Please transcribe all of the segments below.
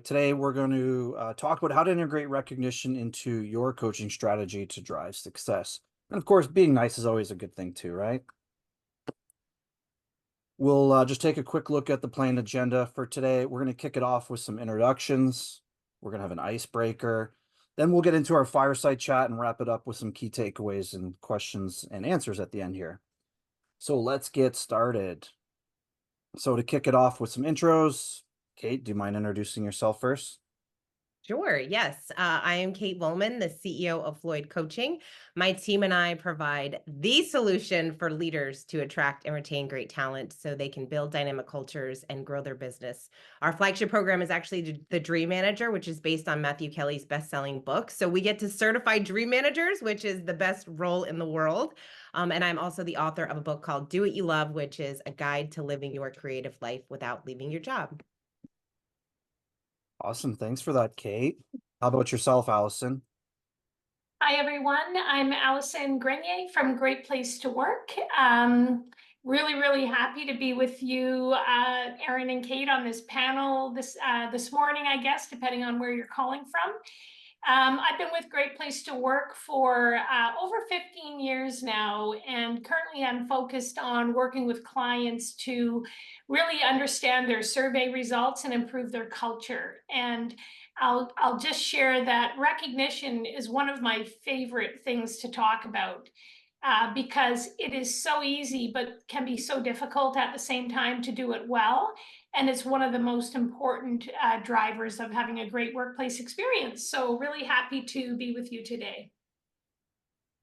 Today, we're going to talk about how to integrate recognition into your coaching strategy to drive success. And of course, being nice is always a good thing too, right? We'll just take a quick look at the planned agenda for today. We're going to kick it off with some introductions. We're going to have an icebreaker. Then we'll get into our fireside chat and wrap it up with some key takeaways and questions and answers at the end here. So let's get started. So to kick it off with some intros, Kate, do you mind introducing yourself first? Sure. Yes. I am Kate Volman, the CEO of Floyd Coaching. My team and I provide the solution for leaders to attract and retain great talent so they can build dynamic cultures and grow their business. Our flagship program is actually the Dream Manager, which is based on Matthew Kelly's best-selling book. So we get to certify dream managers, which is the best role in the world. And I'm also the author of a book called Do What You Love, which is a guide to living your creative life without leaving your job. Awesome. Thanks for that, Kate. How about yourself, Allison? Hi, everyone. I'm Alison Grenier from Great Place to Work. Really happy to be with you, Erin and Kate, on this panel this morning, I guess, depending on where you're calling from. I've been with Great Place to Work for over 15 years now, and currently I'm focused on working with clients to really understand their survey results and improve their culture. And I'll just share that recognition is one of my favorite things to talk about because it is so easy, but can be so difficult at the same time to do it well. And it's one of the most important drivers of having a great workplace experience. So really happy to be with you today.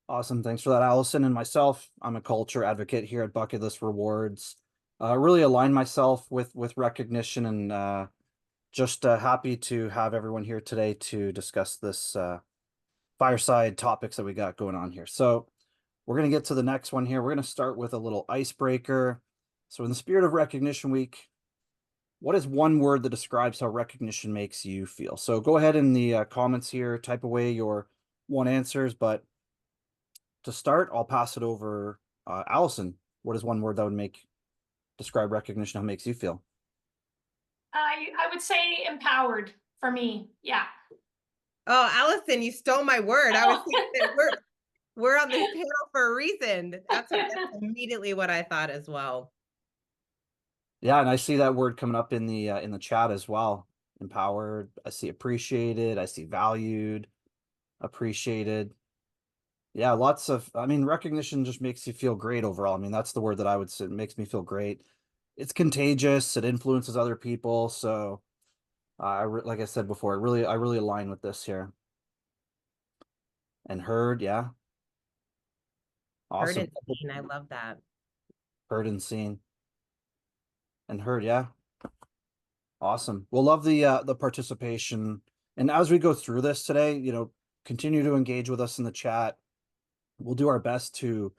Awesome. Thanks for that, Allison. And myself, I'm a culture advocate here at Bucket List Rewards. Really align myself with recognition and just happy to have everyone here today to discuss this fireside topics that we got going on here. So we're going to get to the next one here. We're going to start with a little icebreaker. So in the spirit of Recognition Week, what is one word that describes how recognition makes you feel? So go ahead in the comments here, type away your one answers. But to start, I'll pass it over. Allison, what is one word that would describe recognition? How it makes you feel? I would say empowered for me. Yeah. Oh, Allison, you stole my word. I was thinking we're on this panel for a reason. That's immediately what I thought as well. Yeah, and I see that word coming up in the chat as well. Empowered. I see appreciated. I see valued, appreciated. Yeah, lots of, I mean, recognition just makes you feel great overall. I mean, that's the word that I would say. It makes me feel great. It's contagious. It influences other people. So, like I said before, I really align with this here. And heard, yeah, Heard awesome. and seen. I love that. Heard and seen and heard, yeah, awesome. We'll love the participation. And as we go through this today, continue to engage with us in the chat. We'll do our best to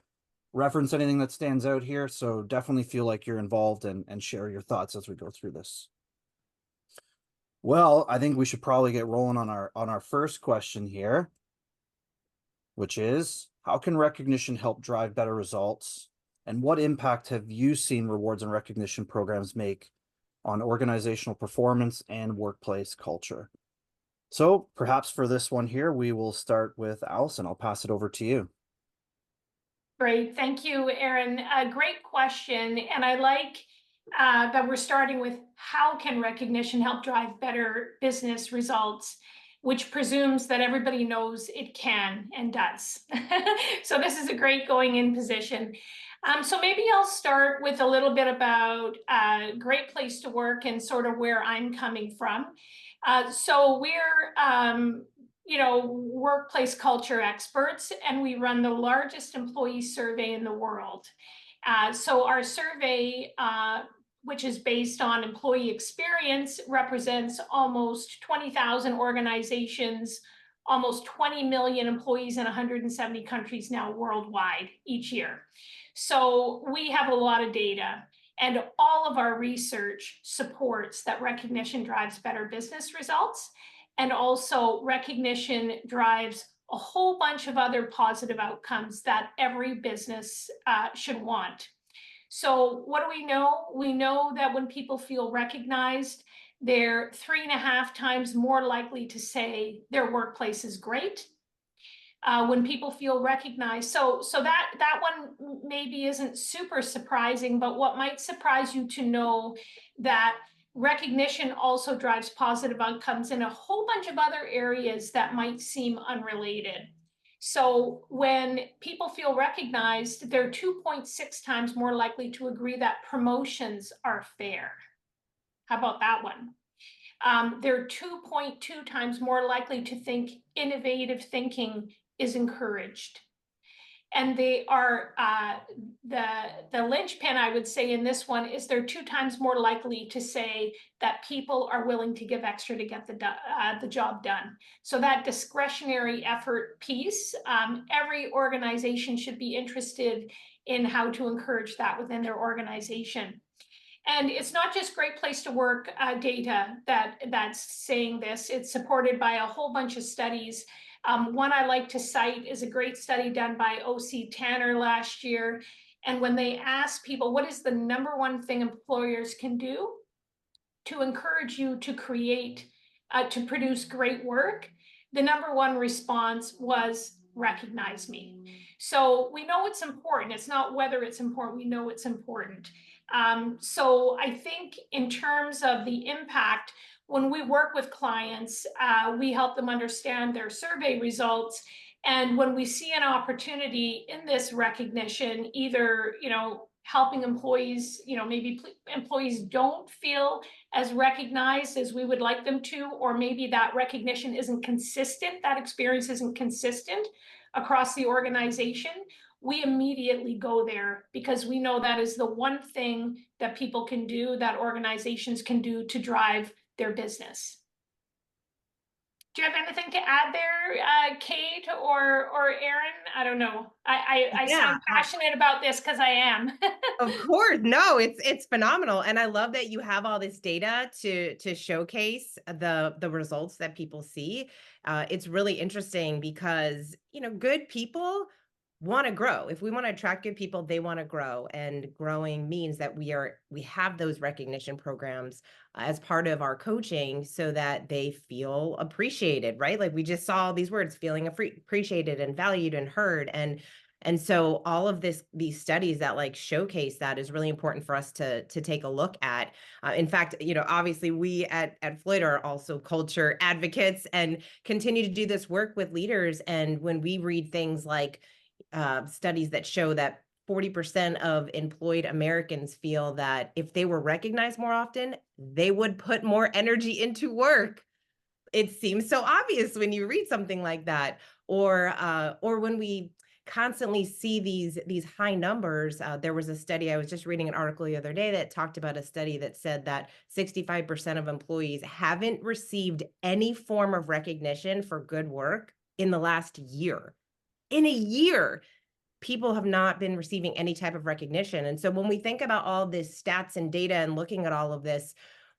reference anything that stands out here. So definitely feel like you're involved and share your thoughts as we go through this. Well, I think we should probably get rolling on our first question here, which is how can recognition help drive better results? And what impact have you seen rewards and recognition programs make on organizational performance and workplace culture? So perhaps for this one here, we will start with Allison. I'll pass it over to you. Great. Thank you, Erin. A great question. And I like that we're starting with how can recognition help drive better business results, which presumes that everybody knows it can and does. So this is a great going in position. So maybe I'll start with a little bit about Great Place to Work and sort of where I'm coming from. So we're workplace culture experts, and we run the largest employee survey in the world. So our survey, which is based on employee experience, represents almost 20,000 organizations, almost 20 million employees in 170 countries now worldwide each year. So we have a lot of data. And all of our research supports that recognition drives better business results. And also recognition drives a whole bunch of other positive outcomes that every business should want. So what do we know? We know that when people feel recognized, they're 3.5 times more likely to say their workplace is great. When people feel recognized. So that one maybe isn't super surprising, but what might surprise you to know that recognition also drives positive outcomes in a whole bunch of other areas that might seem unrelated. So when people feel recognized, they're 2.6 times more likely to agree that promotions are fair. How about that one? They're 2.2 times more likely to think innovative thinking is encouraged. And they are, the linchpin, I would say, in this one is they're 2 times more likely to say that people are willing to give extra to get the job done. So that discretionary effort piece, every organization should be interested in how to encourage that within their organization. And it's not just Great Place to Work data that's saying this. It's supported by a whole bunch of studies. One I like to cite is a great study done by O.C. Tanner last year. And when they asked people, what is the #1 thing employers can do to encourage you to create, to produce great work, the #1 response was recognize me. So we know it's important. It's not whether it's important, we know it's important. So I think in terms of the impact, when we work with clients, we help them understand their survey results. And when we see an opportunity in this recognition, either, helping employees, maybe employees don't feel as recognized as we would like them to, or maybe that recognition isn't consistent, that experience isn't consistent across the organization, we immediately go there because we know that is the one thing that people can do, that organizations can do to drive their business. Do you have anything to add there, Kate or Erin? I don't know. I sound passionate about this because I am. Of course. No, it's phenomenal. And I love that you have all this data to showcase the results that people see. It's really interesting because, good people want to grow. If we want to attract good people, they want to grow. And growing means that we have those recognition programs as part of our coaching so that they feel appreciated, right? Like we just saw these words, feeling appreciated and valued and heard. And so all of these studies that like showcase that is really important for us to take a look at. In fact, obviously we at Floyd are also culture advocates and continue to do this work with leaders. And when we read things like studies that show that 40% of employed Americans feel that if they were recognized more often, they would put more energy into work. It seems so obvious when you read something like that, or when we constantly see these high numbers. There was a study, I was just reading an article the other day that talked about a study that said that 65% of employees haven't received any form of recognition for good work in the last year. In a year, people have not been receiving any type of recognition. And so when we think about all this stats and data and looking at all of this,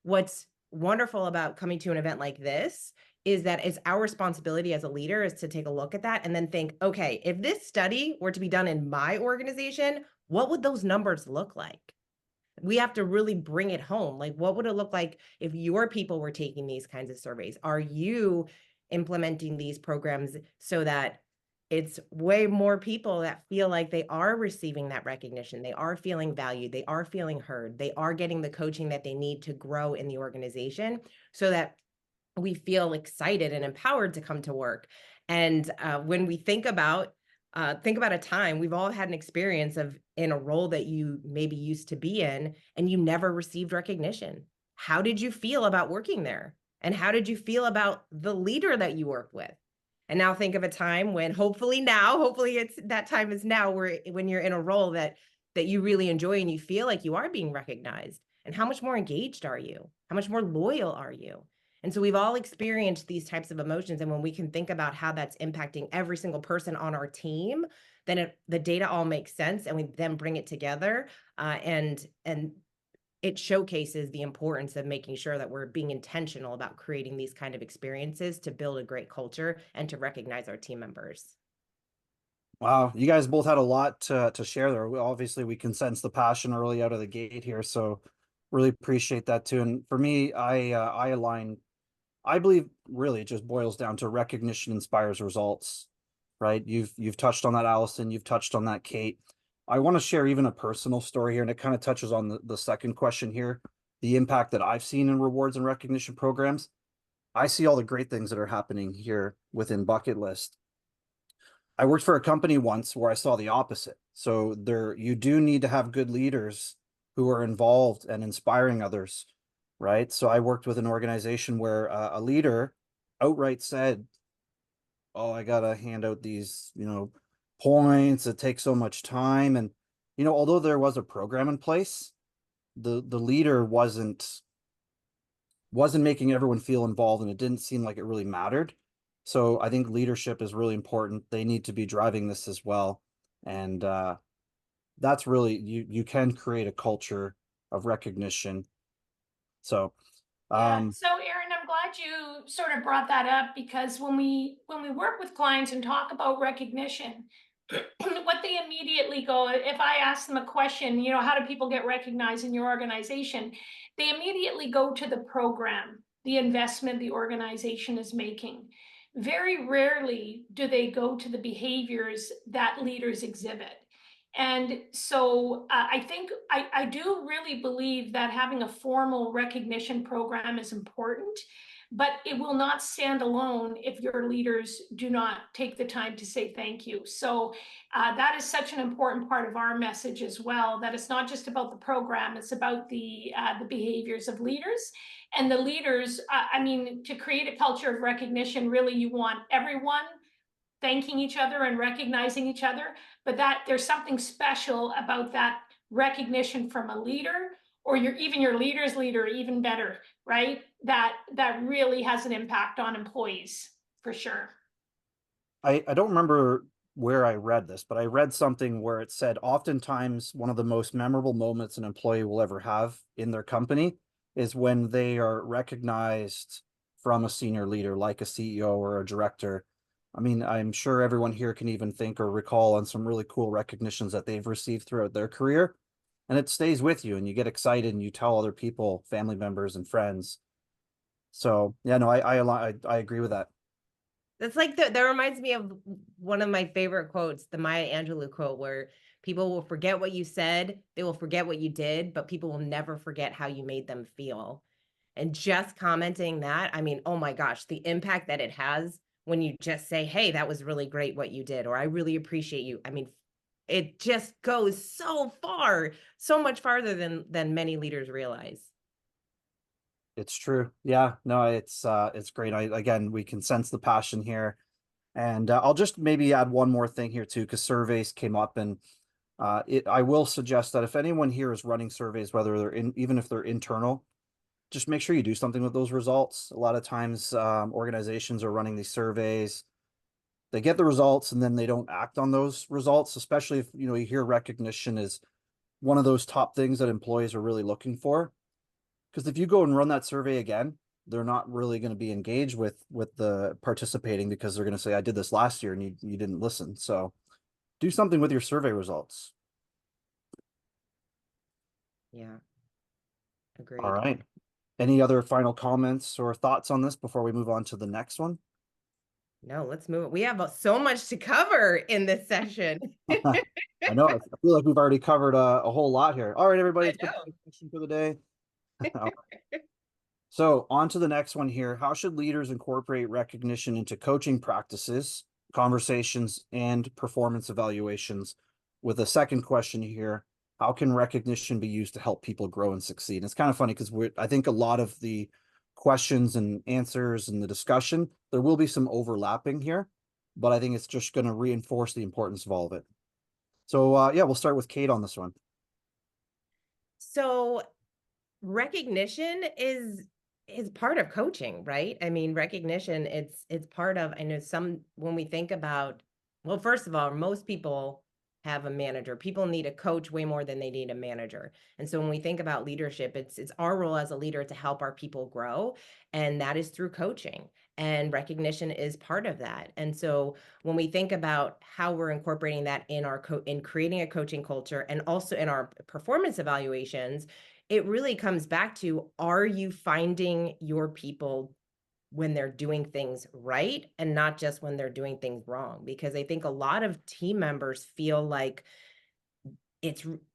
what's wonderful about coming to an event like this is that it's our responsibility as a leader is to take a look at that and then think, okay, if this study were to be done in my organization, what would those numbers look like? We have to really bring it home. Like, what would it look like if your people were taking these kinds of surveys? Are you implementing these programs so that it's way more people that feel like they are receiving that recognition, they are feeling valued, they are feeling heard, they are getting the coaching that they need to grow in the organization so that we feel excited and empowered to come to work. And when we think about a time, we've all had an experience of in a role that you maybe used to be in and you never received recognition. How did you feel about working there? And how did you feel about the leader that you work with? And now think of a time when hopefully it's that time is now when you're in a role that you really enjoy and you feel like you are being recognized. And how much more engaged are you? How much more loyal are you? And so we've all experienced these types of emotions. And when we can think about how that's impacting every single person on our team, then the data all makes sense and we then bring it together and it showcases the importance of making sure that we're being intentional about creating these kind of experiences to build a great culture and to recognize our team members. Wow, you guys both had a lot to share there. Obviously, we can sense the passion early out of the gate here. So Really appreciate that too. And for me, I align. I believe really it just boils down to recognition inspires results, right? You've touched on that, Allison. You've touched on that, Kate. I want to share even a personal story here, and it kind of touches on the second question here, the impact that I've seen in rewards and recognition programs. I see all the great things that are happening here within Bucket List. I worked for a company once where I saw the opposite. So there, you do need to have good leaders who are involved and inspiring others, right? So I worked with an organization where a leader outright said, "Oh, I gotta hand out these, points. It takes so much time." And although there was a program in place, the leader wasn't making everyone feel involved, and it didn't seem like it really mattered. So I think leadership is really important. They need to be driving this as well. And that's really you can create a culture of recognition. So Yeah, so Erin, I'm glad you sort of brought that up, because when we work with clients and talk about recognition, what they immediately go, if I ask them a question, how do people get recognized in your organization? They immediately go to the program, the investment the organization is making. Very rarely do they go to the behaviors that leaders exhibit. And so I think I do really believe that having a formal recognition program is important, but it will not stand alone if your leaders do not take the time to say thank you. So that is such an important part of our message as well, that it's not just about the program, it's about the behaviors of leaders. And the leaders, I mean, to create a culture of recognition, really you want everyone thanking each other and recognizing each other, but that there's something special about that recognition from a leader, or even your leader's leader, even better, right? That really has an impact on employees for sure. I don't remember where I read this, but I read something where it said oftentimes one of the most memorable moments an employee will ever have in their company is when they are recognized from a senior leader, like a CEO or a director. I mean, I'm sure everyone here can even think or recall on some really cool recognitions that they've received throughout their career. And it stays with you and you get excited and you tell other people, family members and friends. So yeah, no, I agree with that. That's like that reminds me of one of my favorite quotes, the Maya Angelou quote, where people will forget what you said, they will forget what you did, but people will never forget how you made them feel. And just commenting that, I mean, oh my gosh, the impact that it has when you just say, "Hey, that was really great what you did," or "I really appreciate you." I mean, it just goes so far, so much farther than many leaders realize. It's true. Yeah, no, it's great. Again, we can sense the passion here. And I'll just maybe add one more thing here too, because surveys came up, and I will suggest that if anyone here is running surveys, whether even if they're internal, just make sure you do something with those results. A lot of times, organizations are running these surveys. They get the results and then they don't act on those results, especially if you hear recognition is one of those top things that employees are really looking for. Because if you go and run that survey again, they're not really going to be engaged with the participating, because they're going to say, "I did this last year and you didn't listen." So do something with your survey results. Yeah, All agreed. right. Any other final comments or thoughts on this before we move on to the next one? No, let's move. We have so much to cover in this session. I know. I feel like we've already covered a whole lot here. All right, everybody, I it's been know. a good session for the day. So on to the next one here. How should leaders incorporate recognition into coaching practices, conversations, and performance evaluations? With a second question here, how can recognition be used to help people grow and succeed? And it's kind of funny because I think a lot of the questions and answers and the discussion, there will be some overlapping here, but I think it's just going to reinforce the importance of all of it. So yeah, we'll start with Kate on this one. So recognition is part of coaching, right? I mean, recognition, it's part of, I know some, when we think about, well, first of all, most people have a manager. People need a coach way more than they need a manager. And so when we think about leadership, it's our role as a leader to help our people grow, and that is through coaching. And recognition is part of that. And so when we think about how we're incorporating that in our in creating a coaching culture and also in our performance evaluations, it really comes back to, are you finding your people when they're doing things right and not just when they're doing things wrong? Because I think a lot of team members feel like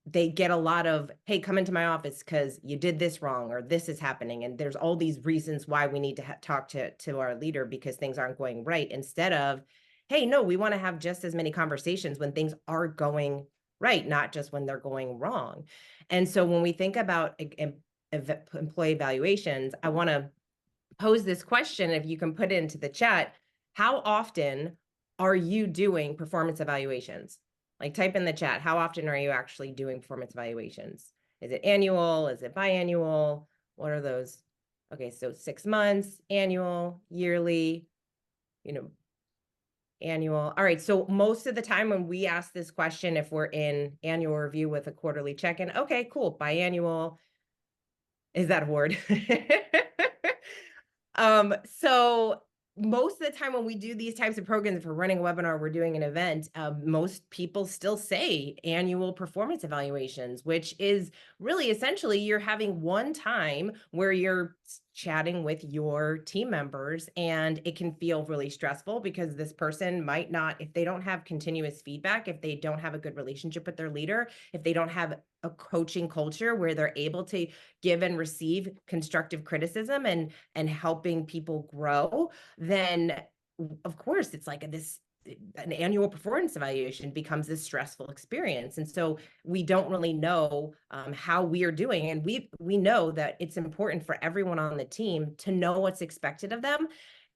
they get a lot of, hey, come into my office because you did this wrong or this is happening, and there's all these reasons why we need to talk to our leader because things aren't going right, instead of, hey, no, we want to have just as many conversations when things are going right, not just when they're going wrong. And so when we think about employee evaluations, I want to pose this question, if you can put it into the chat: how often are you doing performance evaluations? Like, type in the chat, how often are you actually doing performance evaluations? Is it annual? Is it biannual? What are those? Okay, so 6 months, annual, yearly, annual. All right, so most of the time when we ask this question, if we're in annual review with a quarterly check-in, okay, cool, biannual. Is that a word? So most of the time when we do these types of programs, if we're running a webinar, we're doing an event, most people still say annual performance evaluations, which is really essentially you're having one time where you're chatting with your team members, and it can feel really stressful because this person might not, if they don't have continuous feedback, if they don't have a good relationship with their leader, if they don't have a coaching culture where they're able to give and receive constructive criticism and helping people grow, then of course it's like an annual performance evaluation becomes this stressful experience. And so we don't really know how we are doing. And we know that it's important for everyone on the team to know what's expected of them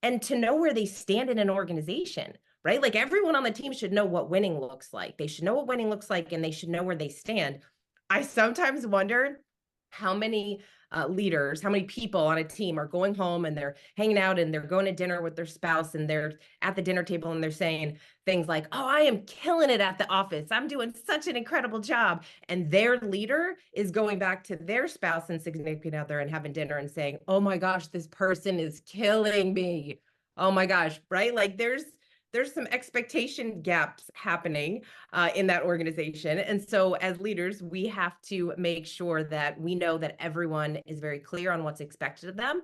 and to know where they stand in an organization, right? Like, everyone on the team should know what winning looks like. They should know what winning looks like, and they should know where they stand. I sometimes wonder how many leaders, how many people on a team are going home and they're hanging out and they're going to dinner with their spouse, and they're at the dinner table and they're saying things like, oh, I am killing it at the office, I'm doing such an incredible job. And their leader is going back to their spouse and significant other and having dinner and saying, oh my gosh, this person is killing me. Oh my gosh, right? Like, there's some expectation gaps happening in that organization. And so as leaders, we have to make sure that we know that everyone is very clear on what's expected of them,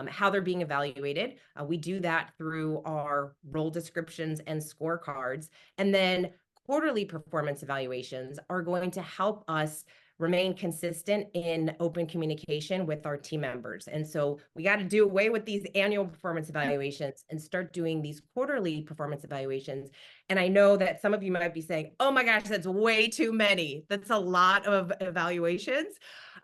how they're being evaluated. We do that through our role descriptions and scorecards. And then quarterly performance evaluations are going to help us remain consistent in open communication with our team members. And so we got to do away with these annual performance evaluations and start doing these quarterly performance evaluations. And I know that some of you might be saying, oh my gosh, that's way too many. That's a lot of evaluations.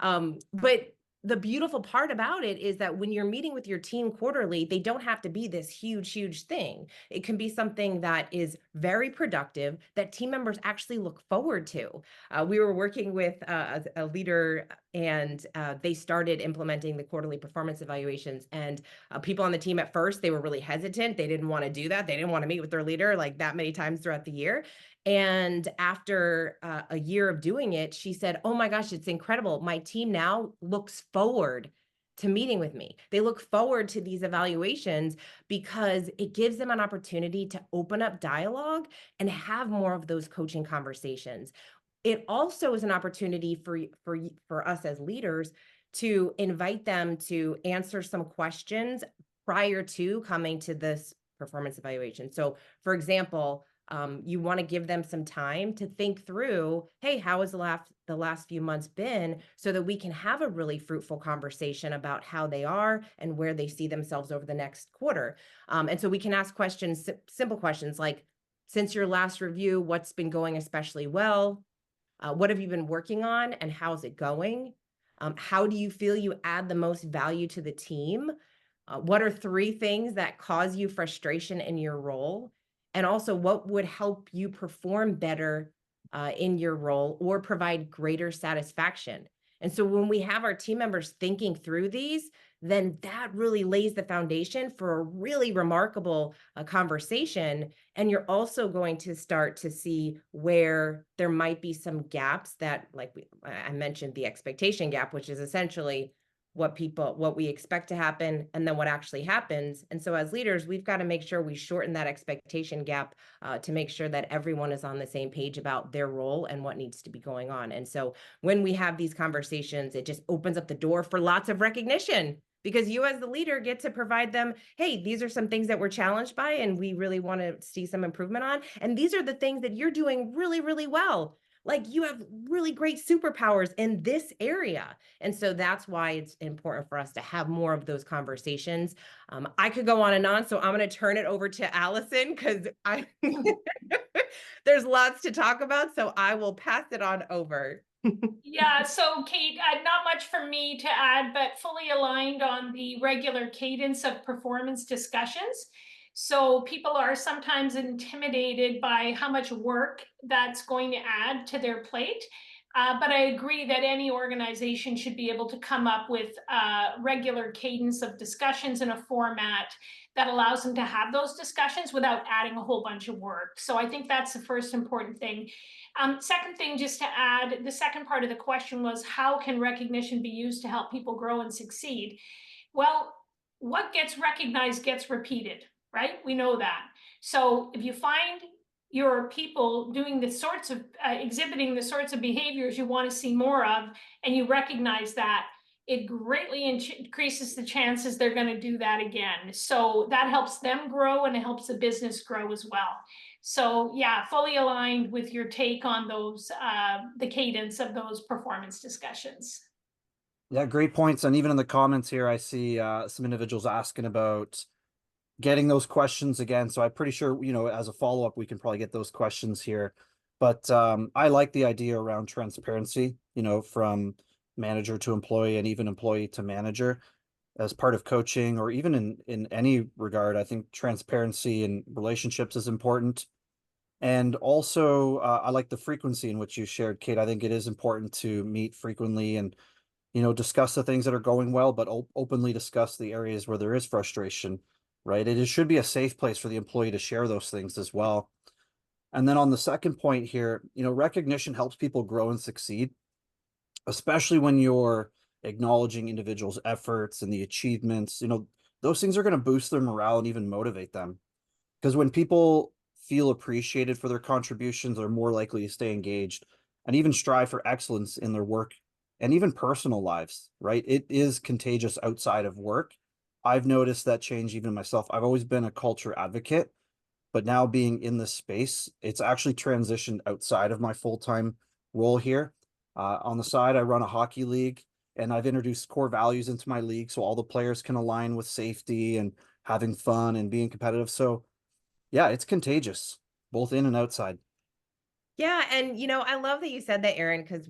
But the beautiful part about it is that when you're meeting with your team quarterly, they don't have to be this huge, huge thing. It can be something that is very productive that team members actually look forward to. We were working with a leader, and they started implementing the quarterly performance evaluations, and people on the team at first, they were really hesitant. They didn't want to do that. They didn't want to meet with their leader like that many times throughout the year. And after a year of doing it, she said, oh my gosh, it's incredible. My team now looks forward to meeting with me. They look forward to these evaluations because it gives them an opportunity to open up dialogue and have more of those coaching conversations. It also is an opportunity for us as leaders to invite them to answer some questions prior to coming to this performance evaluation. So, for example, you want to give them some time to think through, hey, how has the last few months been, so that we can have a really fruitful conversation about how they are and where they see themselves over the next quarter. And so we can ask questions, simple questions like, since your last review, what's been going especially well? What have you been working on and how's it going? How do you feel you add the most value to the team? What are 3 things that cause you frustration in your role? And also, what would help you perform better in your role or provide greater satisfaction? And so when we have our team members thinking through these, then that really lays the foundation for a really remarkable conversation. And you're also going to start to see where there might be some gaps that, like I mentioned, the expectation gap, which is essentially, what we expect to happen, and then what actually happens. And so as leaders, we've got to make sure we shorten that expectation gap to make sure that everyone is on the same page about their role and what needs to be going on. And so when we have these conversations, it just opens up the door for lots of recognition, because you as the leader get to provide them, hey, these are some things that we're challenged by and we really want to see some improvement on. And these are the things that you're doing really, really well. Like, you have really great superpowers in this area. And so that's why it's important for us to have more of those conversations. I could go on and on, so I'm going to turn it over to Alison, because there's lots to talk about. So I will pass it on over. Yeah, so Kate, not much for me to add, but fully aligned on the regular cadence of performance discussions. So people are sometimes intimidated by how much work that's going to add to their plate. But I agree that any organization should be able to come up with a regular cadence of discussions in a format that allows them to have those discussions without adding a whole bunch of work. So I think that's the first important thing. Second thing, just to add, the second part of the question was, how can recognition be used to help people grow and succeed? Well, what gets recognized gets repeated, right? We know that. So if you find your people doing the sorts of, exhibiting the sorts of behaviors you want to see more of, and you recognize that, it greatly increases the chances they're going to do that again. So that helps them grow and it helps the business grow as well. So yeah, fully aligned with your take on those, the cadence of those performance discussions. Yeah, great points. And even in the comments here, I see some individuals asking about getting those questions again. So I'm pretty sure, as a follow-up, we can probably get those questions here. But I like the idea around transparency, from manager to employee and even employee to manager as part of coaching, or even in any regard. I think transparency in relationships is important. And also, I like the frequency in which you shared, Kate. I think it is important to meet frequently and, discuss the things that are going well, but openly discuss the areas where there is frustration, right? It should be a safe place for the employee to share those things as well. And then on the second point here, recognition helps people grow and succeed, especially when you're acknowledging individuals' efforts and the achievements. Those things are going to boost their morale and even motivate them. Because when people feel appreciated for their contributions, they're more likely to stay engaged and even strive for excellence in their work and even personal lives, right? It is contagious outside of work. I've noticed that change even myself. I've always been a culture advocate, but now being in this space, it's actually transitioned outside of my full-time role here. On the side, I run a hockey league, and I've introduced core values into my league so all the players can align with safety and having fun and being competitive. So yeah, it's contagious, both in and outside. Yeah, and I love that you said that, Aaron, because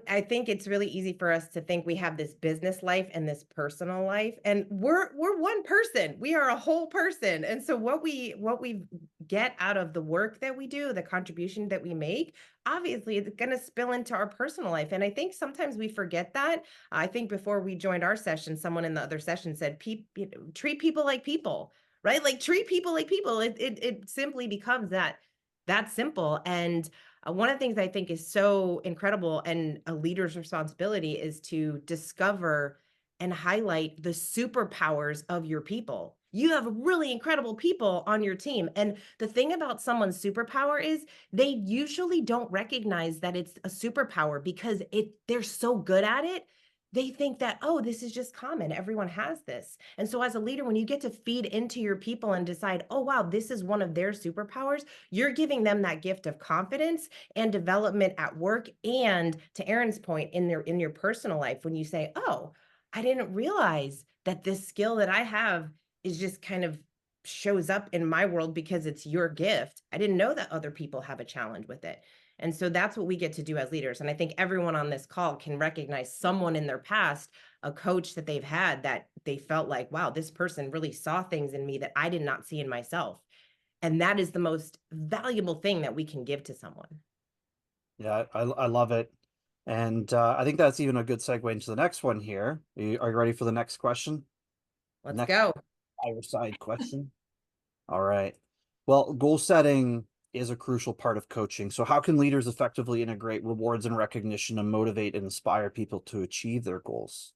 I think it's really easy for us to think we have this business life and this personal life, and we're one person. We are a whole person. And so what we get out of the work that we do, the contribution that we make, obviously it's going to spill into our personal life. And I think sometimes we forget that. I think before we joined our session, someone in the other session said, treat people like people, right? Like, treat people like people. It simply becomes that simple. And one of the things I think is so incredible and a leader's responsibility is to discover and highlight the superpowers of your people. You have really incredible people on your team. And the thing about someone's superpower is they usually don't recognize that it's a superpower because they're so good at it. They think that, oh, this is just common. Everyone has this. And so as a leader, when you get to feed into your people and decide, oh, wow, this is one of their superpowers, you're giving them that gift of confidence and development at work. And to Aaron's point, in your personal life, when you say, oh, I didn't realize that this skill that I have is just kind of shows up in my world because it's your gift. I didn't know that other people have a challenge with it. And so that's what we get to do as leaders. And I think everyone on this call can recognize someone in their past, a coach that they've had that they felt like, wow, this person really saw things in me that I did not see in myself. And that is the most valuable thing that we can give to someone. Yeah, I love it. And I think that's even a good segue into the next one here. Are you ready for the next question? Let's go. Fireside question. All right. Well, goal setting is a crucial part of coaching. So how can leaders effectively integrate rewards and recognition to motivate and inspire people to achieve their goals?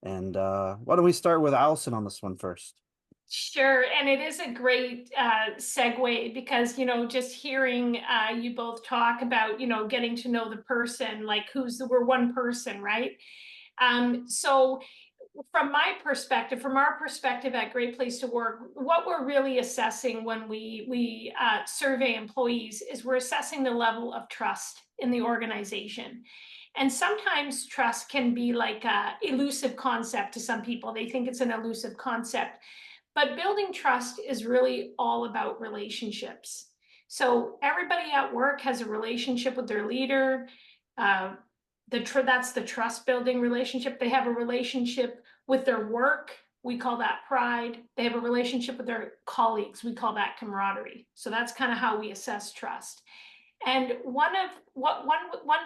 And why don't we start with Alison on this one first? Sure, and it is a great segue because, just hearing you both talk about, getting to know the person, like we're one person, right? So from our perspective at Great Place to Work, what we're really assessing when we survey employees is we're assessing the level of trust in the organization. And sometimes trust can be like a elusive concept to some people. They think it's an elusive concept. But building trust is really all about relationships. So everybody at work has a relationship with their leader. Uh, that's the trust building relationship. They have a relationship with their work. We call that pride. They have a relationship with their colleagues. We call that camaraderie. So that's kind of how we assess trust. And one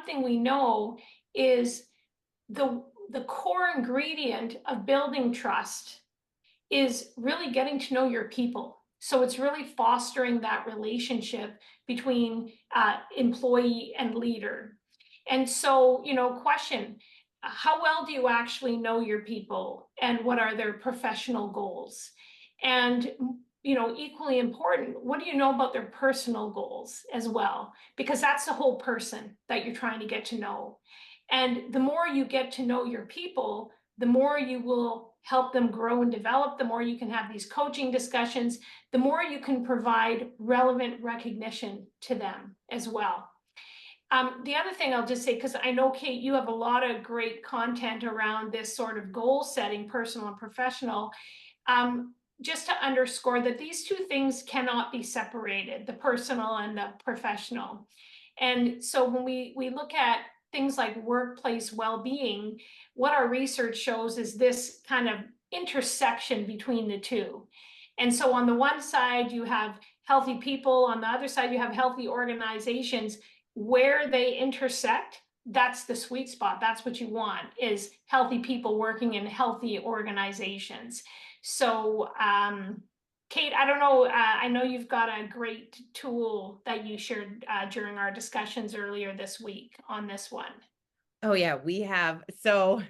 thing we know is the core ingredient of building trust is really getting to know your people. So it's really fostering that relationship between employee and leader. And so, question, how well do you actually know your people and what are their professional goals? And, equally important, what do you know about their personal goals as well? Because that's the whole person that you're trying to get to know. And the more you get to know your people, the more you will help them grow and develop, the more you can have these coaching discussions, the more you can provide relevant recognition to them as well. The other thing I'll just say, because I know, Kate, you have a lot of great content around this sort of goal setting, personal and professional. Just to underscore that these two things cannot be separated, the personal and the professional. And so when we look at things like workplace well-being, what our research shows is this kind of intersection between the two. And so on the one side, you have healthy people. On the other side, you have healthy organizations. Where they intersect, that's the sweet spot. That's what you want, is healthy people working in healthy organizations. So, Kate, I don't know, I know you've got a great tool that you shared during our discussions earlier this week on this one. Oh yeah, we have. So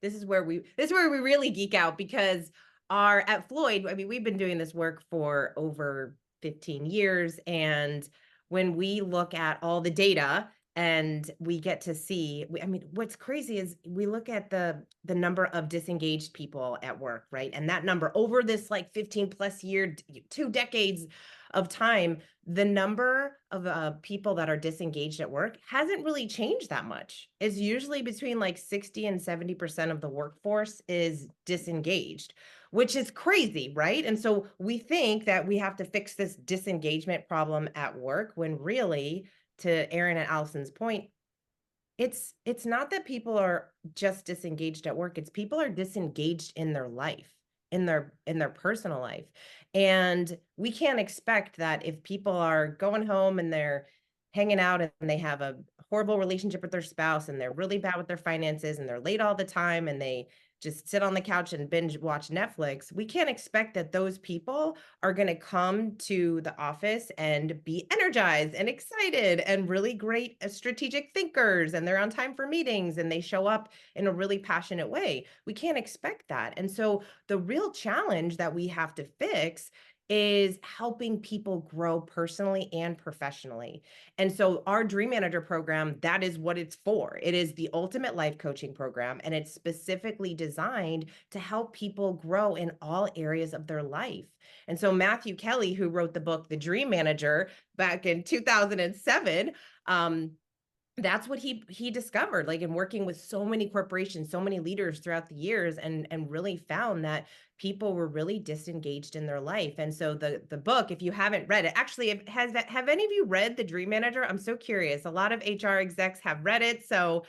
this is where we really geek out, because at Floyd, I mean, we've been doing this work for over 15 years. And when we look at all the data and we get to see, I mean, what's crazy is we look at the number of disengaged people at work, right? And that number over this like 15 plus year, 2 decades of time, the number of people that are disengaged at work hasn't really changed that much. It's usually between like 60 and 70% of the workforce is disengaged, which is crazy, right? And so we think that we have to fix this disengagement problem at work, when really, to Erin and Allison's point, it's not that people are just disengaged at work, it's people are disengaged in their life, in their personal life. And we can't expect that if people are going home and they're hanging out and they have a horrible relationship with their spouse and they're really bad with their finances and they're late all the time and they just sit on the couch and binge watch Netflix, we can't expect that those people are going to come to the office and be energized and excited and really great strategic thinkers, and they're on time for meetings and they show up in a really passionate way. We can't expect that. And so the real challenge that we have to fix is helping people grow personally and professionally. And so our Dream Manager program, that is what it's for. It is the ultimate life coaching program, and it's specifically designed to help people grow in all areas of their life. And so Matthew Kelly, who wrote the book, The Dream Manager, back in 2007, that's what he discovered, like, in working with so many corporations, so many leaders throughout the years, and really found that people were really disengaged in their life. And so the book, if you haven't read it, actually, have any of you read The Dream Manager? I'm so curious. A lot of HR execs have read it. So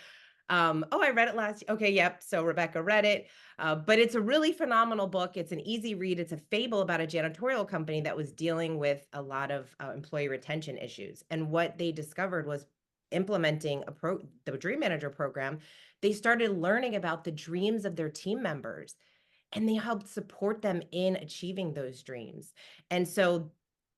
oh, I read it last year. Okay, yep. So Rebecca read it. But it's a really phenomenal book. It's an easy read. It's a fable about a janitorial company that was dealing with a lot of employee retention issues. And what they discovered was, implementing the Dream Manager program, they started learning about the dreams of their team members, and they helped support them in achieving those dreams. And so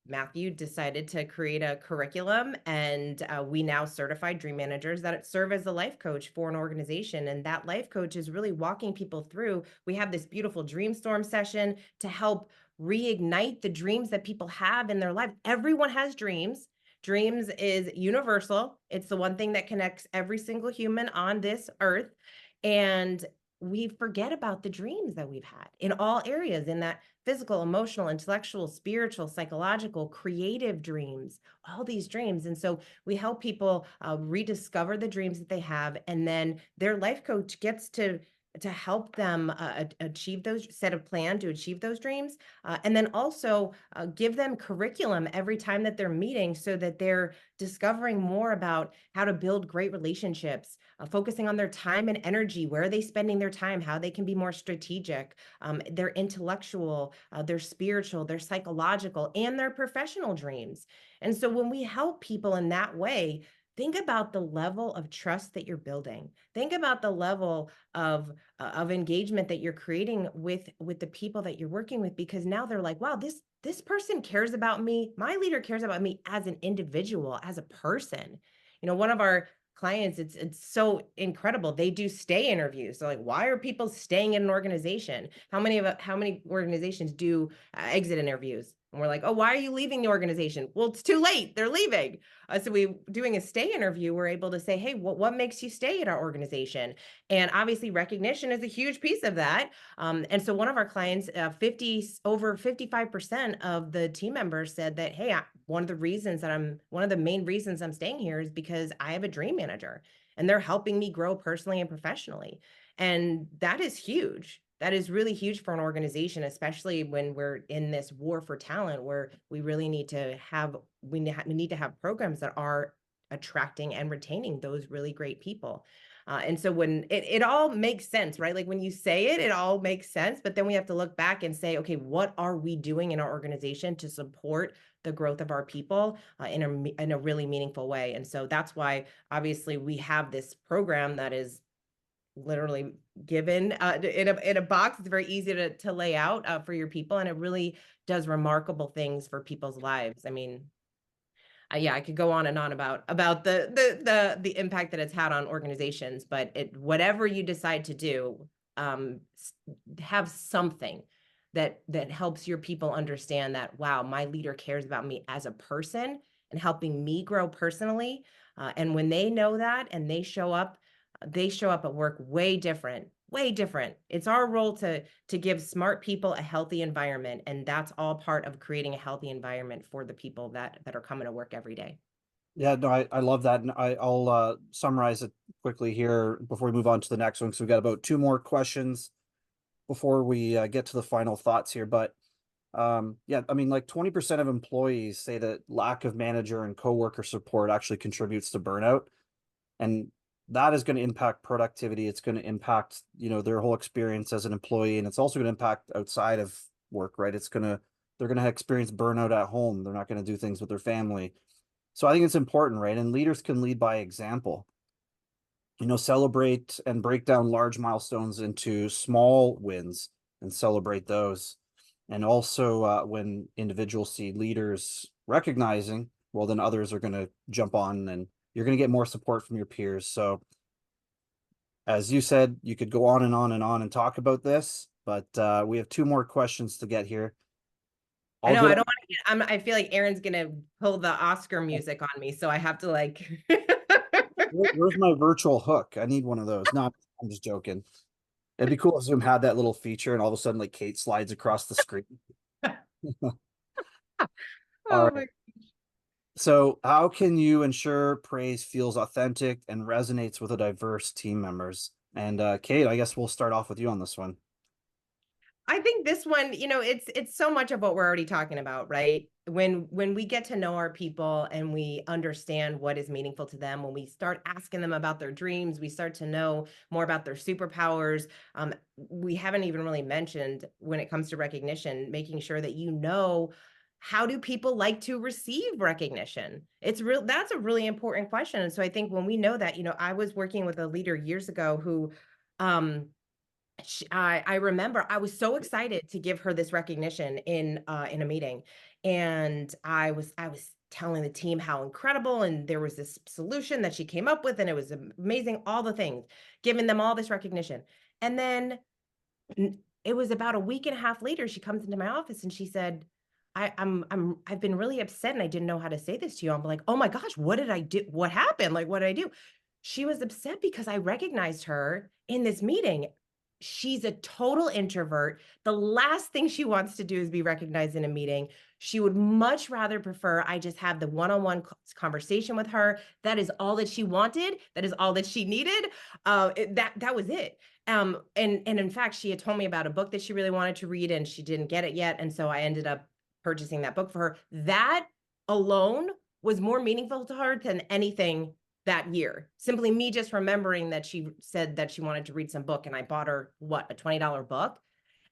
Matthew decided to create a curriculum, and we now certify dream managers that serve as a life coach for an organization. And that life coach is really walking people through. We have this beautiful Dreamstorm session to help reignite the dreams that people have in their life. Everyone has dreams. Dreams is universal. It's the one thing that connects every single human on this earth. And we forget about the dreams that we've had in all areas, in that physical, emotional, intellectual, spiritual, psychological, creative dreams, all these dreams. And so we help people rediscover the dreams that they have. And then their life coach gets to help them achieve those, set a plan to achieve those dreams, and then also give them curriculum every time that they're meeting, so that they're discovering more about how to build great relationships, focusing on their time and energy. Where are they spending their time? How they can be more strategic, their intellectual, their spiritual, their psychological, and their professional dreams. And so when we help people in that way, think about the level of trust that you're building. Think about the level of engagement that you're creating with the people that you're working with, because now they're like, wow, this person cares about me. My leader cares about me as an individual, as a person. One of our clients, it's so incredible. They do stay interviews. So like, why are people staying in an organization? How many organizations do exit interviews? And we're like, oh, why are you leaving the organization? Well, it's too late. They're leaving. So we doing a stay interview, we're able to say, hey, what makes you stay at our organization? And obviously recognition is a huge piece of that. And so one of our clients, over 55% of the team members said that, hey, one of the main reasons I'm staying here is because I have a dream manager and they're helping me grow personally and professionally. And that is huge. That is really huge for an organization, especially when we're in this war for talent, where we really need to have programs that are attracting and retaining those really great people. And so when it all makes sense, right? Like when you say it all makes sense, but then we have to look back and say, okay, what are we doing in our organization to support the growth of our people in a really meaningful way? And so that's why obviously we have this program that is literally given in a box. It's very easy to lay out for your people, and it really does remarkable things for people's lives. I mean, yeah, I could go on and on about the impact that it's had on organizations, but whatever you decide to do, have something that helps your people understand that, wow, my leader cares about me as a person and helping me grow personally. And when they know that and they show up at work way different, way different. It's our role to give smart people a healthy environment, and that's all part of creating a healthy environment for the people that are coming to work every day. Yeah, no, I love that. And I'll summarize it quickly here before we move on to the next one. So we've got about two more questions before we get to the final thoughts here. But yeah, I mean, like 20% of employees say that lack of manager and coworker support actually contributes to burnout. And that is going to impact productivity. It's going to impact, their whole experience as an employee. And it's also going to impact outside of work, right? They're going to experience burnout at home. They're not going to do things with their family. So I think it's important, right? And leaders can lead by example. Celebrate and break down large milestones into small wins and celebrate those. And also, when individuals see leaders recognizing, well, then others are going to jump on and you're going to get more support from your peers. So as you said, you could go on and on and on and talk about this, but we have two more questions to get here. I know, I don't want to I feel like Aaron's going to pull the Oscar music on me, so I have to like. Where's my virtual hook? I need one of those. No, I'm just joking. It'd be cool if Zoom had that little feature and all of a sudden like Kate slides across the screen. All right. So how can you ensure praise feels authentic and resonates with a diverse team members? And Kate, I guess we'll start off with you on this one. I think this one, it's so much of what we're already talking about, right? When we get to know our people and we understand what is meaningful to them, when we start asking them about their dreams, we start to know more about their superpowers. We haven't even really mentioned, when it comes to recognition, making sure that how do people like to receive recognition? That's a really important question. And so I think when we know that, I was working with a leader years ago who, I remember I was so excited to give her this recognition in a meeting, And I was telling the team how incredible, and there was this solution that she came up with, and it was amazing, all the things, giving them all this recognition. And then it was about a week and a half later, she comes into my office and she said, I've been really upset and I didn't know how to say this to you. I'm like, oh my gosh, what did I do? What happened? Like, what did I do? She was upset because I recognized her in this meeting. She's a total introvert. The last thing she wants to do is be recognized in a meeting. She would much rather prefer I just have the one-on-one conversation with her. That is all that she wanted. That is all that she needed. That was it. And in fact, she had told me about a book that she really wanted to read and she didn't get it yet. And so I ended up purchasing that book for her. That alone was more meaningful to her than anything that year. Simply me just remembering that she said that she wanted to read some book and I bought her, what, a $20 book.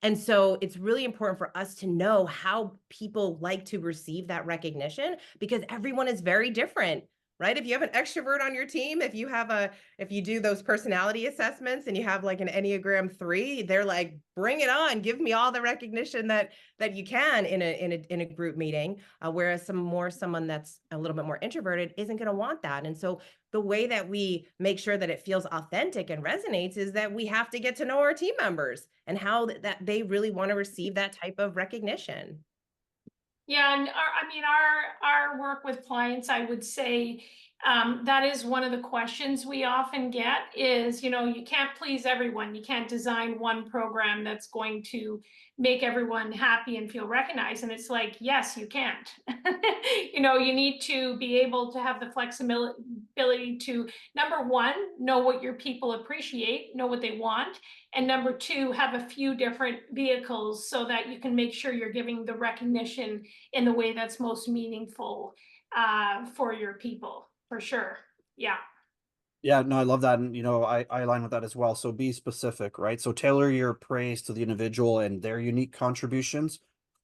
And so it's really important for us to know how people like to receive that recognition, because everyone is very different, right? If you have an extrovert on your team, if you do those personality assessments and you have like an Enneagram 3, they're like, bring it on, give me all the recognition that you can in a group meeting. Whereas someone that's a little bit more introverted isn't going to want that. And so the way that we make sure that it feels authentic and resonates is that we have to get to know our team members and how that they really want to receive that type of recognition. Yeah, and our work with clients, I would say, that is one of the questions we often get is, you can't please everyone. You can't design one program that's going to make everyone happy and feel recognized. And it's like, yes, you can't. You need to be able to have the flexibility to, number one, know what your people appreciate, know what they want. And number two, have a few different vehicles so that you can make sure you're giving the recognition in the way that's most meaningful for your people, for sure. Yeah. Yeah, no, I love that. And, I align with that as well. So be specific, right? So tailor your praise to the individual and their unique contributions.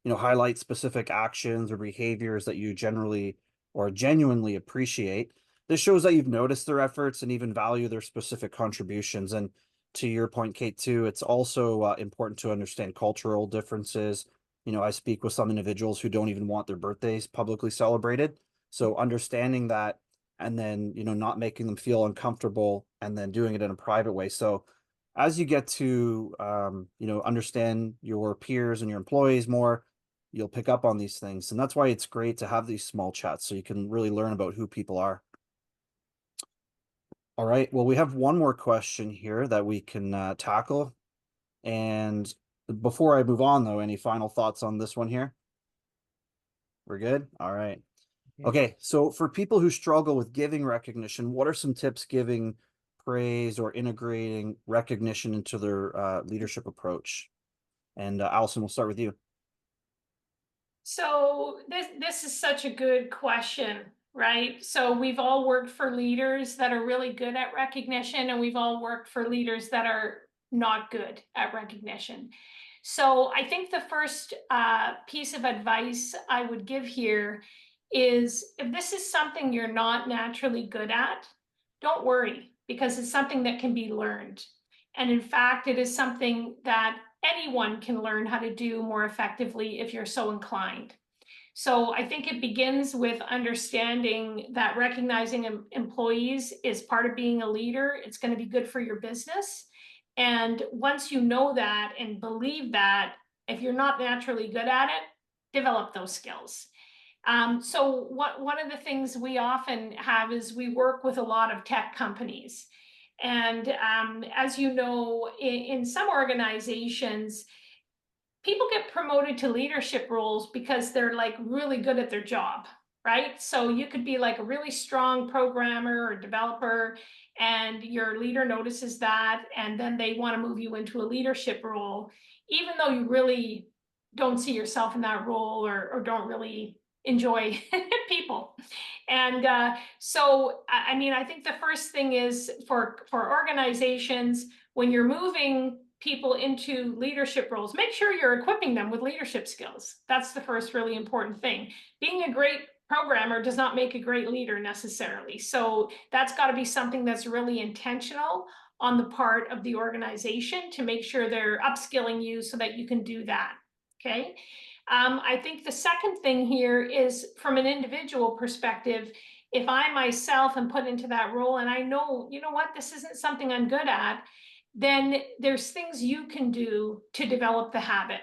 Highlight specific actions or behaviors that you generally or genuinely appreciate. This shows that you've noticed their efforts and even value their specific contributions. And to your point, Kate, too, it's also important to understand cultural differences. I speak with some individuals who don't even want their birthdays publicly celebrated. So understanding that, and then not making them feel uncomfortable, and then doing it in a private way. So as you get to understand your peers and your employees more, you'll pick up on these things. And that's why it's great to have these small chats so you can really learn about who people are. All right, well, we have one more question here that we can tackle. And before I move on, though, any final thoughts on this one here? We're good? All right. Okay, so for people who struggle with giving recognition, what are some tips giving praise or integrating recognition into their leadership approach? And Alison, we'll start with you. So this is such a good question, right? So we've all worked for leaders that are really good at recognition, and we've all worked for leaders that are not good at recognition. So I think the first piece of advice I would give here is, if this is something you're not naturally good at, don't worry, because it's something that can be learned. And in fact, it is something that anyone can learn how to do more effectively if you're so inclined. So I think it begins with understanding that recognizing employees is part of being a leader. It's going to be good for your business. And once you know that and believe that, if you're not naturally good at it, develop those skills. So one of the things we often have is we work with a lot of tech companies. And as you know, in some organizations, people get promoted to leadership roles because they're like really good at their job, right? So you could be like a really strong programmer or developer, and your leader notices that, and then they want to move you into a leadership role, even though you really don't see yourself in that role, or don't really enjoy people. And so, I think the first thing is for organizations, when you're moving people into leadership roles, make sure you're equipping them with leadership skills. That's the first really important thing. Being a great programmer does not make a great leader necessarily. So that's got to be something that's really intentional on the part of the organization to make sure they're upskilling you so that you can do that. Okay. I think the second thing here is from an individual perspective, if I myself am put into that role and I know, you know what, this isn't something I'm good at, then there's things you can do to develop the habit.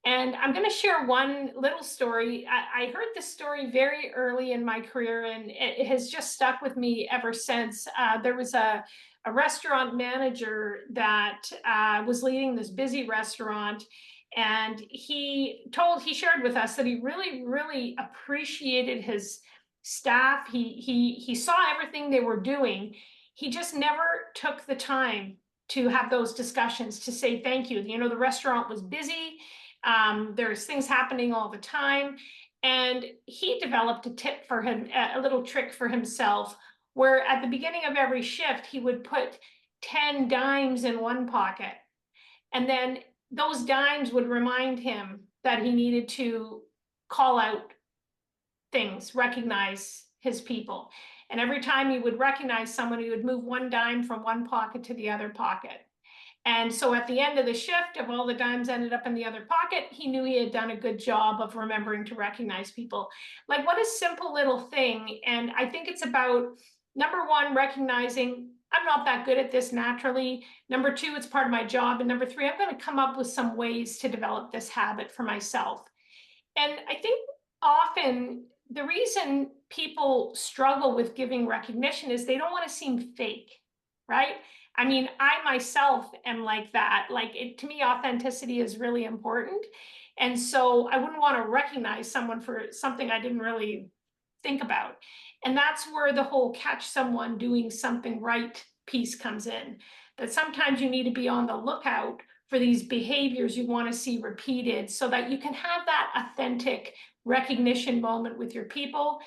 And I'm going to share one little story. I heard this story very early in my career, and it has just stuck with me ever since. There was a restaurant manager that was leading this busy restaurant, and he shared with us that he really, really appreciated his staff. He saw everything they were doing. He just never took the time to have those discussions to say thank you. You know, the restaurant was busy. There's things happening all the time. And he developed a tip for him, a little trick for himself, where at the beginning of every shift, he would put 10 dimes in one pocket. And then those dimes would remind him that he needed to call out things, recognize his people. And every time he would recognize someone, he would move one dime from one pocket to the other pocket. And so at the end of the shift, if all the dimes ended up in the other pocket, he knew he had done a good job of remembering to recognize people. Like, what a simple little thing. And I think it's about, number one, recognizing I'm not that good at this naturally. Number two, it's part of my job. And number three, I'm going to come up with some ways to develop this habit for myself. And I think often the reason people struggle with giving recognition is they don't want to seem fake, right? I mean, I myself am like that. Like, to me, authenticity is really important. And so I wouldn't want to recognize someone for something I didn't really think about. And that's where the whole catch someone doing something right piece comes in. That sometimes you need to be on the lookout for these behaviors you want to see repeated so that you can have that authentic recognition moment with your people.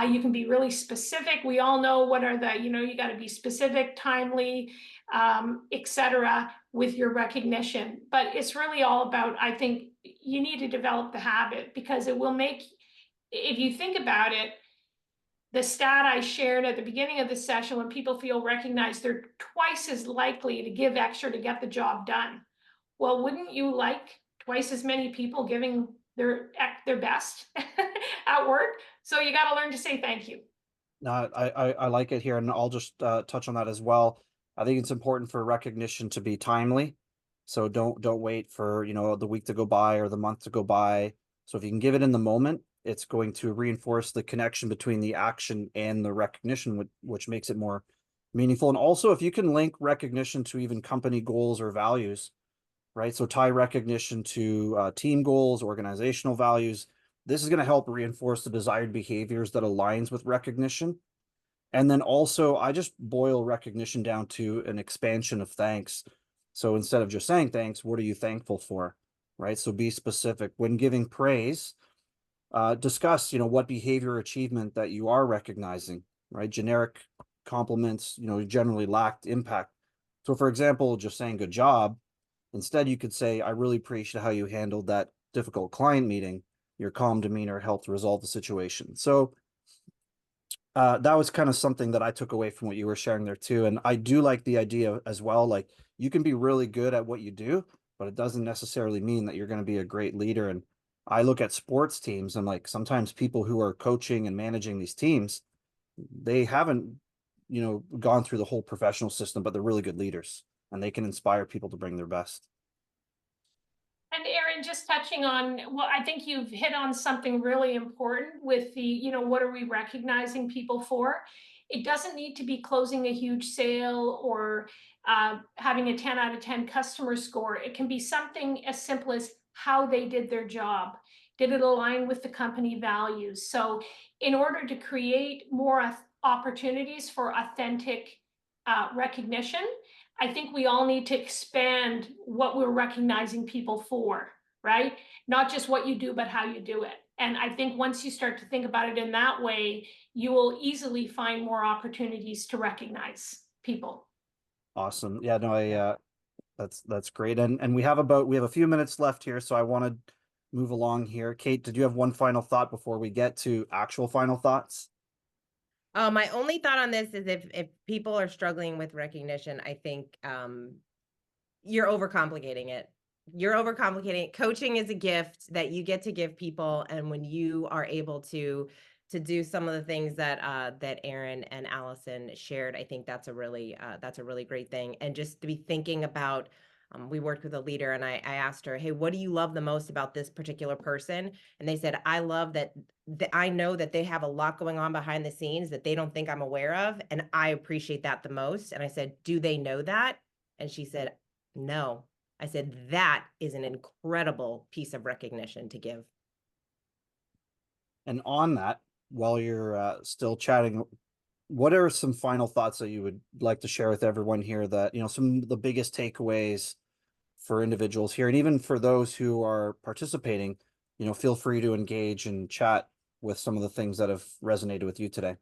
You can be really specific. We all know what are the, you got to be specific, timely, etc. with your recognition. But it's really all about, I think you need to develop the habit, because it will make, if you think about it, the stat I shared at the beginning of the session, when people feel recognized, they're twice as likely to give extra to get the job done. Well, wouldn't you like twice as many people giving their best at work? So you got to learn to say thank you. No, I like it here, and I'll just touch on that as well. I think it's important for recognition to be timely. So don't wait for, the week to go by or the month to go by. So if you can give it in the moment, it's going to reinforce the connection between the action and the recognition, which makes it more meaningful. And also, if you can link recognition to even company goals or values, right? So tie recognition to team goals, organizational values. This is going to help reinforce the desired behaviors that aligns with recognition. And then also, I just boil recognition down to an expansion of thanks. So instead of just saying thanks, what are you thankful for, right? So be specific. When giving praise, discuss, what behavior or achievement that you are recognizing, right? Generic compliments, generally lacked impact. So for example, just saying good job, instead you could say, I really appreciate how you handled that difficult client meeting. Your calm demeanor helped resolve the situation. So that was kind of something that I took away from what you were sharing there too. And I do like the idea as well. Like, you can be really good at what you do, but it doesn't necessarily mean that you're going to be a great leader. And I look at sports teams, and like sometimes people who are coaching and managing these teams, they haven't, gone through the whole professional system, but they're really good leaders and they can inspire people to bring their best. And Erin, just touching on, well, I think you've hit on something really important with the, what are we recognizing people for? It doesn't need to be closing a huge sale or having a 10 out of 10 customer score. It can be something as simple as how they did their job. Did it align with the company values? So in order to create more opportunities for authentic recognition, I think we all need to expand what we're recognizing people for, right? Not just what you do, but how you do it. And I think once you start to think about it in that way, you will easily find more opportunities to recognize people. Awesome. Yeah, no, that's great. And we have a few minutes left here, so I want to move along here. Kate, did you have one final thought before we get to actual final thoughts? My only thought on this is if people are struggling with recognition, I think you're overcomplicating it. you're overcomplicating it. Coaching is a gift that you get to give people, and when you are able to do some of the things that that Aaron and Allison shared, I think that's a really great thing. And just to be thinking about, we worked with a leader, and I asked her, hey, what do you love the most about this particular person? And they said, I love that I know that they have a lot going on behind the scenes that they don't think I'm aware of, and I appreciate that the most. And I said, do they know that? And she said, no. I said, that is an incredible piece of recognition to give. And on that, while you're still chatting, what are some final thoughts that you would like to share with everyone here that, some of the biggest takeaways for individuals here, and even for those who are participating, feel free to engage and chat with some of the things that have resonated with you today.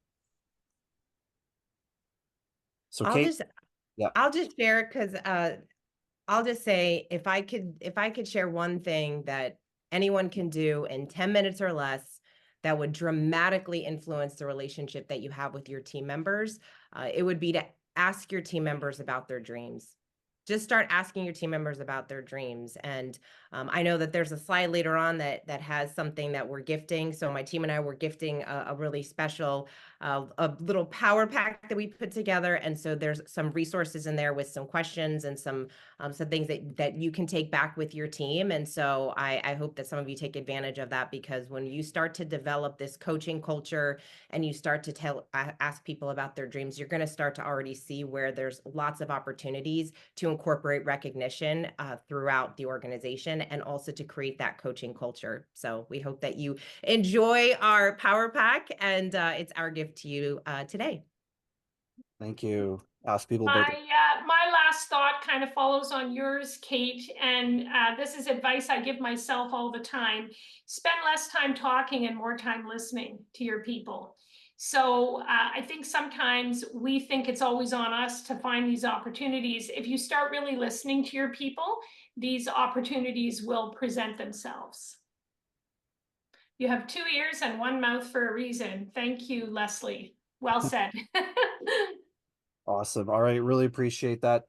So Kate, yeah. I'll just share, because I'll just say, if I could share one thing that anyone can do in 10 minutes or less that would dramatically influence the relationship that you have with your team members, it would be to ask your team members about their dreams. Just start asking your team members about their dreams. And I know that there's a slide later on that has something that we're gifting. So my team and I were gifting a really special a little power pack that we put together. And so there's some resources in there with some questions and some things that you can take back with your team. And so I hope that some of you take advantage of that, because when you start to develop this coaching culture and you start to ask people about their dreams, you're going to start to already see where there's lots of opportunities to incorporate recognition throughout the organization, and also to create that coaching culture. So we hope that you enjoy our power pack, and it's our gift to you today. Thank you. Ask people about it. My last thought kind of follows on yours, Kate, and this is advice I give myself all the time. Spend less time talking and more time listening to your people. So I think sometimes we think it's always on us to find these opportunities. If you start really listening to your people, these opportunities will present themselves. You have 2 ears and 1 mouth for a reason. Thank you, Leslie. Well said. Awesome. All right. Really appreciate that.